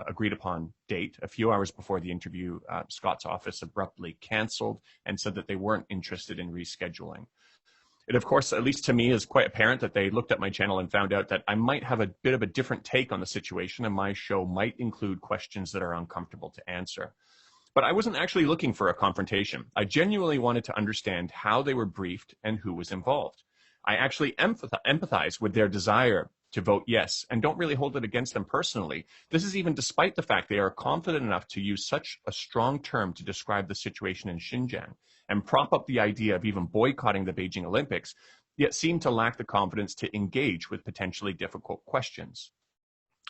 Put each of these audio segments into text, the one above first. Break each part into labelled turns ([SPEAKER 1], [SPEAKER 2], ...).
[SPEAKER 1] agreed upon date. A few hours before the interview, Scott's office abruptly canceled and said that they weren't interested in rescheduling. It, of course, at least to me, is quite apparent that they looked at my channel and found out that I might have a bit of a different take on the situation, and my show might include questions that are uncomfortable to answer. But I wasn't actually looking for a confrontation. I genuinely wanted to understand how they were briefed and who was involved. I actually empathize with their desire to vote yes, and don't really hold it against them personally. This is even despite the fact they are confident enough to use such a strong term to describe the situation in Xinjiang and prop up the idea of even boycotting the Beijing Olympics, yet seem to lack the confidence to engage with potentially difficult questions.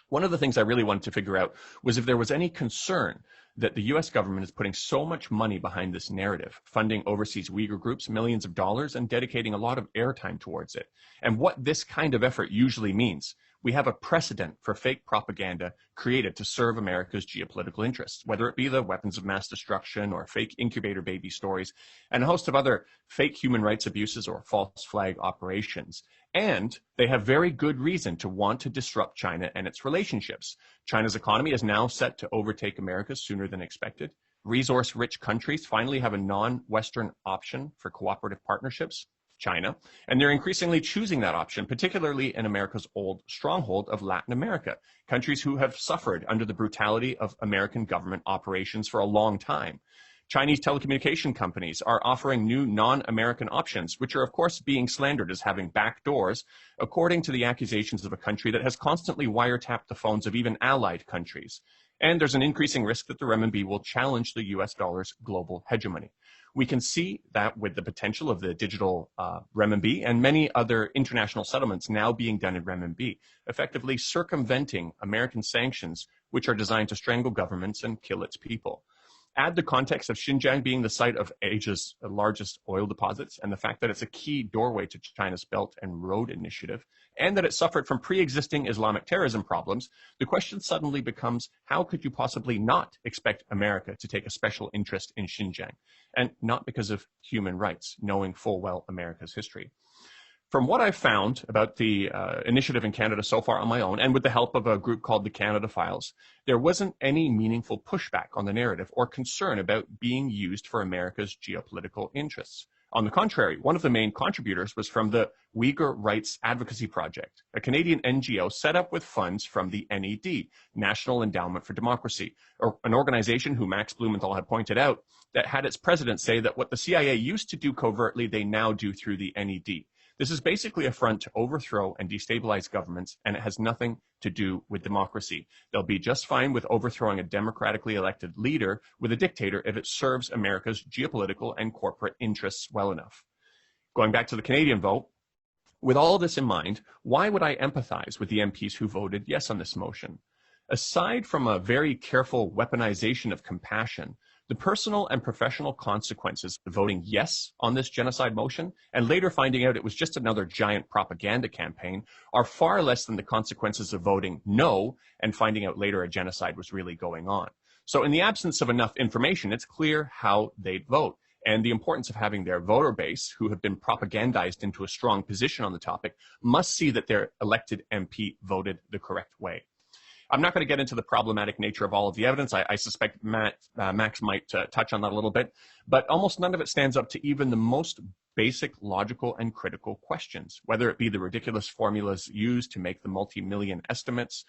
[SPEAKER 1] One of the things I really wanted to figure out was if there was any concern that the US government is putting so much money behind this narrative, funding overseas Uyghur groups millions of dollars and dedicating a lot of airtime towards it, and what this kind of effort usually means. We have a precedent for fake propaganda created to serve America's geopolitical interests, whether it be the weapons of mass destruction or fake incubator baby stories, and a host of other fake human rights abuses or false flag operations. And they have very good reason to want to disrupt China and its relationships. China's economy is now set to overtake America's sooner than expected. Resource-rich countries finally have a non-Western option for cooperative partnerships, China, and they're increasingly choosing that option, particularly in America's old stronghold of Latin America, countries who have suffered under the brutality of American government operations for a long time. Chinese telecommunication companies are offering new non-American options, which are of course being slandered as having back doors, according to the accusations of a country that has constantly wiretapped the phones of even allied countries. And there's an increasing risk that the renminbi will challenge the US dollar's global hegemony. We can see that with the potential of the digital renminbi and many other international settlements now being done in renminbi, effectively circumventing American sanctions, which are designed to strangle governments and kill its people. Add the context of Xinjiang being the site of Asia's largest oil deposits and the fact that it's a key doorway to China's Belt and Road Initiative, and that it suffered from pre-existing Islamic terrorism problems, the question suddenly becomes, how could you possibly not expect America to take a special interest in Xinjiang? And not because of human rights, knowing full well America's history. From what I've found about the initiative in Canada so far on my own, and with the help of a group called the Canada Files, there wasn't any meaningful pushback on the narrative or concern about being used for America's geopolitical interests. On the contrary, one of the main contributors was from the Uyghur Rights Advocacy Project, a Canadian NGO set up with funds from the NED, National Endowment for Democracy, or an organization who Max Blumenthal had pointed out that had its president say that what the CIA used to do covertly, they now do through the NED. This is basically a front to overthrow and destabilize governments, and it has nothing to do with democracy. They'll be just fine with overthrowing a democratically elected leader with a dictator if it serves America's geopolitical and corporate interests well enough. Going back to the Canadian vote, with all this in mind, why would I empathize with the MPs who voted yes on this motion? Aside from a very careful weaponization of compassion, the personal and professional consequences of voting yes on this genocide motion and later finding out it was just another giant propaganda campaign are far less than the consequences of voting no and finding out later a genocide was really going on. So in the absence of enough information, it's clear how they'd vote and the importance of having their voter base, who have been propagandized into a strong position on the topic, must see that their elected MP voted the correct way. I'm not going to get into the problematic nature of all of the evidence. I suspect Max might touch on that a little bit, but almost none of it stands up to even the most basic logical and critical questions, whether it be the ridiculous formulas used to make the multi-million estimates,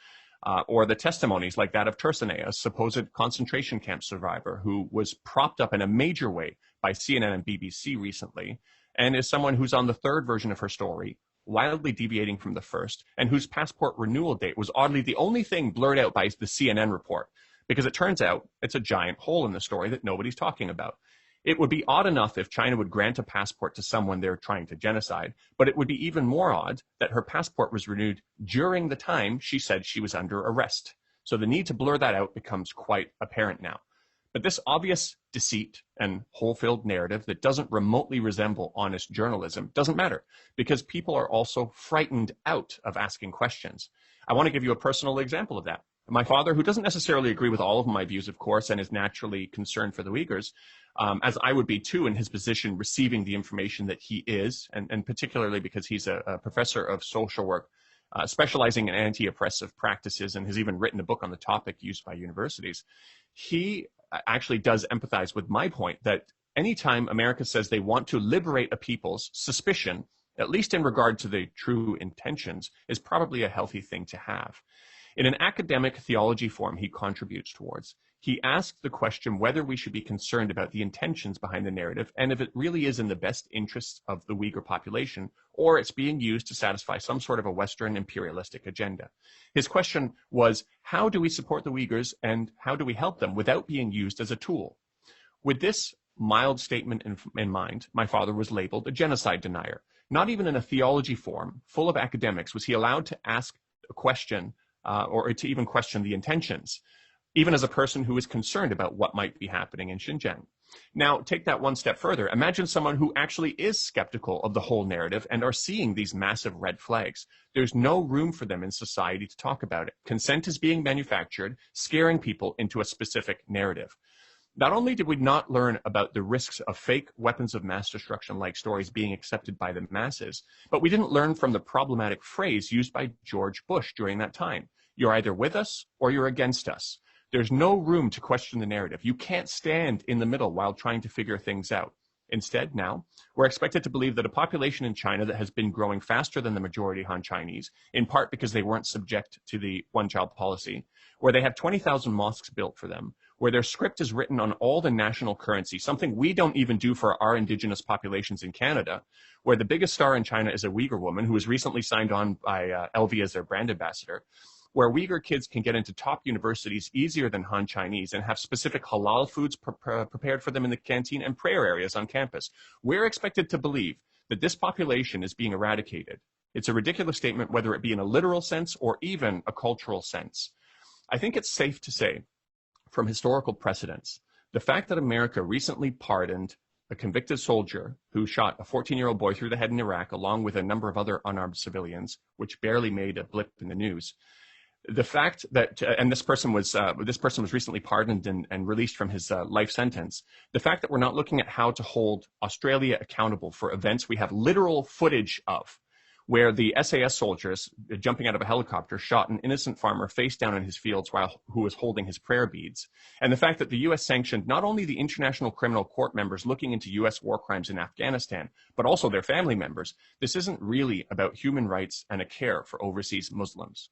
[SPEAKER 1] or the testimonies like that of Tursane, a supposed concentration camp survivor who was propped up in a major way by CNN and BBC recently, and is someone who's on the third version of her story, wildly deviating from the first, and whose passport renewal date was oddly the only thing blurred out by the CNN report, because it turns out it's a giant hole in the story that nobody's talking about. It would be odd enough if China would grant a passport to someone they're trying to genocide, but it would be even more odd that her passport was renewed during the time she said she was under arrest. So the need to blur that out becomes quite apparent now. But this obvious deceit and hole-filled narrative that doesn't remotely resemble honest journalism doesn't matter, because people are also frightened out of asking questions. I want to give you a personal example of that. My father, who doesn't necessarily agree with all of my views, of course, and is naturally concerned for the Uyghurs, as I would be too in his position receiving the information that he is, and particularly because he's a professor of social work specializing in anti-oppressive practices, and has even written a book on the topic used by universities. He actually does empathize with my point that anytime America says they want to liberate a people's suspicion, at least in regard to the true intentions, is probably a healthy thing to have. In an academic theology form he contributes towards, he asked the question whether we should be concerned about the intentions behind the narrative and if it really is in the best interests of the Uyghur population, or it's being used to satisfy some sort of a Western imperialistic agenda. His question was, how do we support the Uyghurs and how do we help them without being used as a tool? With this mild statement in mind, my father was labeled a genocide denier. Not even in a theology form full of academics was he allowed to ask a question or to even question the intentions, even as a person who is concerned about what might be happening in Xinjiang. Now, take that one step further. Imagine someone who actually is skeptical of the whole narrative and are seeing these massive red flags. There's no room for them in society to talk about it. Consent is being manufactured, scaring people into a specific narrative. Not only did we not learn about the risks of fake weapons of mass destruction like stories being accepted by the masses, but we didn't learn from the problematic phrase used by George Bush during that time. You're either with us or you're against us. There's no room to question the narrative. You can't stand in the middle while trying to figure things out. Instead, now, we're expected to believe that a population in China that has been growing faster than the majority Han Chinese, in part because they weren't subject to the one-child policy, where they have 20,000 mosques built for them, where their script is written on all the national currency, something we don't even do for our indigenous populations in Canada, where the biggest star in China is a Uyghur woman who was recently signed on by LV as their brand ambassador, where Uyghur kids can get into top universities easier than Han Chinese and have specific halal foods prepared for them in the canteen and prayer areas on campus. We're expected to believe that this population is being eradicated. It's a ridiculous statement, whether it be in a literal sense or even a cultural sense. I think it's safe to say, from historical precedents, the fact that America recently pardoned a convicted soldier who shot a 14-year-old boy through the head in Iraq, along with a number of other unarmed civilians, which barely made a blip in the news. The fact that, and this person was recently pardoned and released from his life sentence. The fact that we're not looking at how to hold Australia accountable for events we have literal footage of, where the SAS soldiers jumping out of a helicopter shot an innocent farmer face down in his fields who was holding his prayer beads. And the fact that the U.S. sanctioned not only the International Criminal Court members looking into U.S. war crimes in Afghanistan, but also their family members. This isn't really about human rights and a care for overseas Muslims.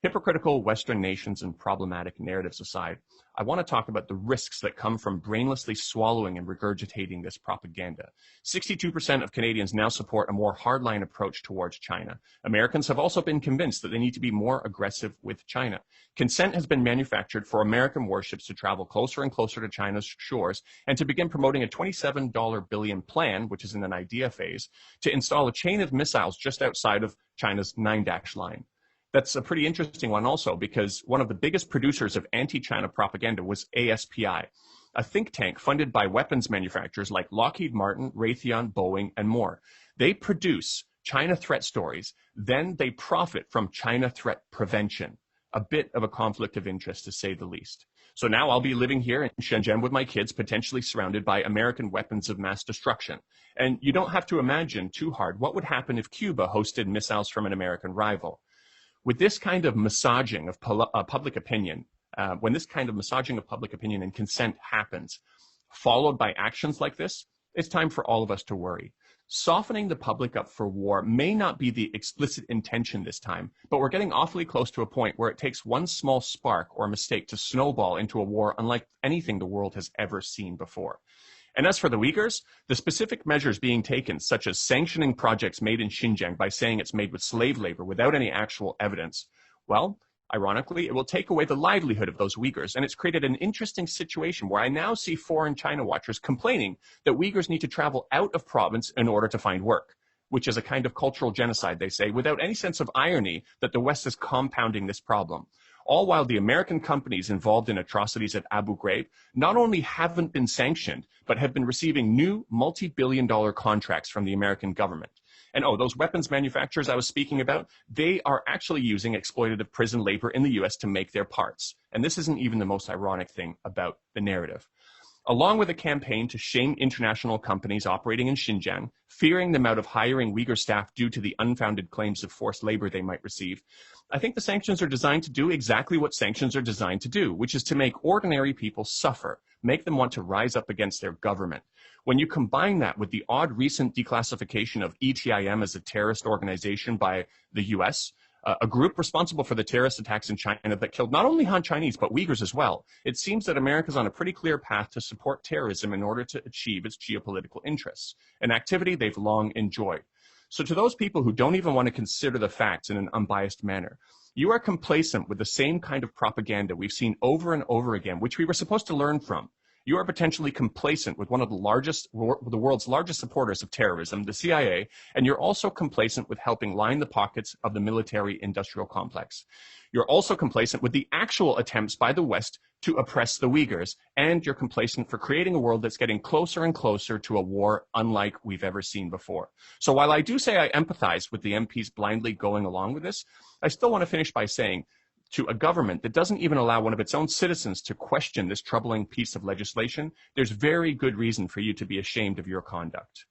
[SPEAKER 1] Hypocritical Western nations and problematic narratives aside, I want to talk about the risks that come from brainlessly swallowing and regurgitating this propaganda. 62% of Canadians now support a more hardline approach towards China. Americans have also been convinced that they need to be more aggressive with China. Consent has been manufactured for American warships to travel closer and closer to China's shores and to begin promoting a $27 billion plan, which is in an idea phase, to install a chain of missiles just outside of China's 9-dash line. That's a pretty interesting one also, because one of the biggest producers of anti-China propaganda was ASPI, a think tank funded by weapons manufacturers like Lockheed Martin, Raytheon, Boeing, and more. They produce China threat stories, then they profit from China threat prevention. A bit of a conflict of interest, to say the least. So now I'll be living here in Shenzhen with my kids, potentially surrounded by American weapons of mass destruction. And you don't have to imagine too hard what would happen if Cuba hosted missiles from an American rival. With this kind of massaging of public opinion, when this kind of massaging of public opinion and consent happens, followed by actions like this, it's time for all of us to worry. Softening the public up for war may not be the explicit intention this time, but we're getting awfully close to a point where it takes one small spark or mistake to snowball into a war unlike anything the world has ever seen before. And as for the Uyghurs, the specific measures being taken, such as sanctioning projects made in Xinjiang by saying it's made with slave labor without any actual evidence, well, ironically, it will take away the livelihood of those Uyghurs, and it's created an interesting situation where I now see foreign China watchers complaining that Uyghurs need to travel out of province in order to find work, which is a kind of cultural genocide, they say, without any sense of irony that the West is compounding this problem. All while the American companies involved in atrocities at Abu Ghraib not only haven't been sanctioned, but have been receiving new multi-billion-dollar contracts from the American government. And those weapons manufacturers I was speaking about, they are actually using exploitative prison labor in the U.S. to make their parts. And this isn't even the most ironic thing about the narrative. along with a campaign to shame international companies operating in Xinjiang, fearing them out of hiring Uyghur staff due to the unfounded claims of forced labor they might receive. I think the sanctions are designed to do exactly what sanctions are designed to do, which is to make ordinary people suffer, make them want to rise up against their government. When you combine that with the odd recent declassification of ETIM as a terrorist organization by the US, a group responsible for the terrorist attacks in China that killed not only Han Chinese, but Uyghurs as well, it seems that America is on a pretty clear path to support terrorism in order to achieve its geopolitical interests, an activity they've long enjoyed. So to those people who don't even want to consider the facts in an unbiased manner, you are complacent with the same kind of propaganda we've seen over and over again, which we were supposed to learn from. You are potentially complacent with one of the world's largest supporters of terrorism, the CIA, and you're also complacent with helping line the pockets of the military-industrial complex. You're also complacent with the actual attempts by the West to oppress the Uyghurs, and you're complacent for creating a world that's getting closer and closer to a war unlike we've ever seen before. So while I do say I empathize with the MPs blindly going along with this, I still want to finish by saying, to a government that doesn't even allow one of its own citizens to question this troubling piece of legislation, there's very good reason for you to be ashamed of your conduct.